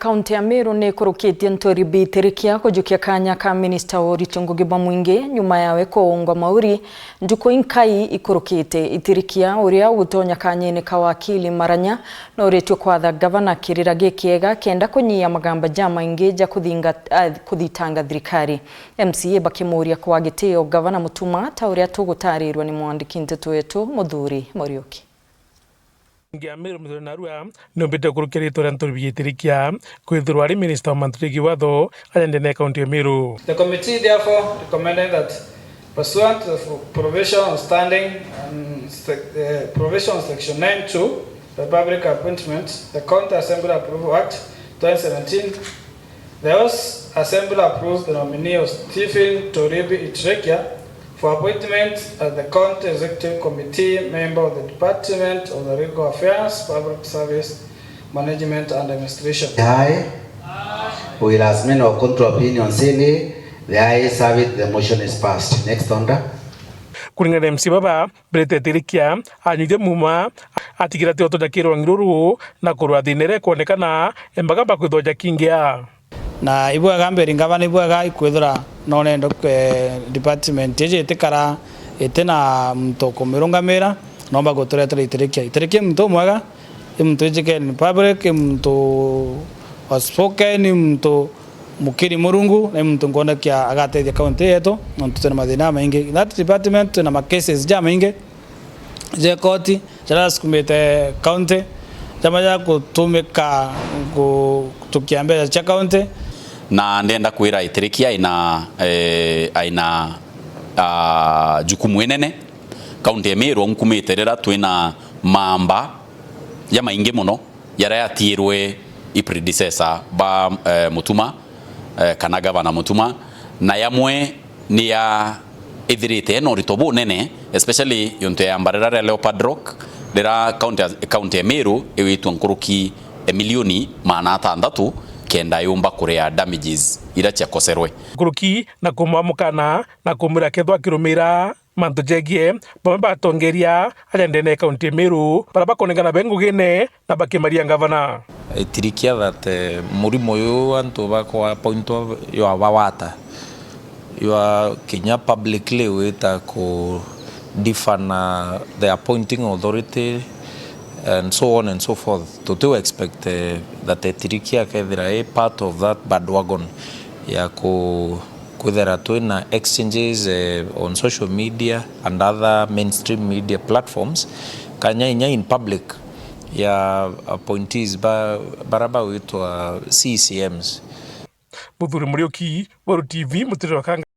Kaunti ya Meru nikurukitie Nturibi Itirikia kujukia kanya ka minista wa Uritungugi Mwingi nyuma yawe kuungwa mauri nduko inkai ikurukite Itirikia uria utonya kanyene ka wakili Maranya na uretio kwatha gavana Kirira Gikiega kenda kunyia magamba jama ingeja kuthitanga thirikari. MCA bakimuria kwa gitio gavana Mutuma ta uria tugutarirwa ni mwandiki nteto wetu Muthuri Morioki. Meru Narua nombete kurukira itora Nturibi Itirikia kwithirwa ari minister wa manturigi watho ayendene county ya Meru. The committee therefore recommended that pursuant to the provision of standing and provision of section 9(2) the Public Appointment, the County Assembly Approval Act 2017, the House Assembly approves the nominee of Nturibi Itirikia for appointment as the County Executive Committee member of the Department of the Legal Affairs, Public Service Management and Administration. The Aye. Will as many or control opinions in the ayes have it, the motion is passed. Next order. Kuringana MC Baba, Brete Itirikia anyuge muma atigira te otodakirwa ngiruru na kurwa thinere kuonekana embagamba kwithoja kingia. Na ibwa gamberi ngavana ibwa ga kwithura none ndo department yeje tekara etena mtoko mirungamira nomba gotoretera Itirikia mto mwaga mto jike ni public mto waspoken mto mukiri murungu na mto ngona kia agateithia county yetu mto tena mathina maingi that department na ma cases ja maingi je koti jara skumete county jama ya kutumika tukiambia cha county na ndenda kwira Itirikia aina jukumu enene county ya Meru nkumiterera twina mamba ya maingi muno yara yatirwe predecessor ba Mutuma kana gavana Mutuma na yamwe ni ya ithirite no ritobu nene especially yonte ya mbarera Leopard Rock dera county ya Meru ewitu nkuruki milioni maana 6 kenda yumba kurea damages ira cia koserwe Gukurukia na kumwamukana na kumira kethwa kirumira mantu jegie bamba tongeria ayendene county ya Meru baraba konengana bengugine na bakimaria gavana Itirikia that murimo yo antu bakwa point yo awawata yo Kenya publicly weta ko define the appointing authority and so on and so forth. To expect that Itirikia kaithira a part of that bandwagon ya kuithira twina exchanges on social media and other mainstream media platforms kanya in public ya appointees baraba witwa CECMs. Muthuri Morioki, Meru TV, Mutiro Kanga.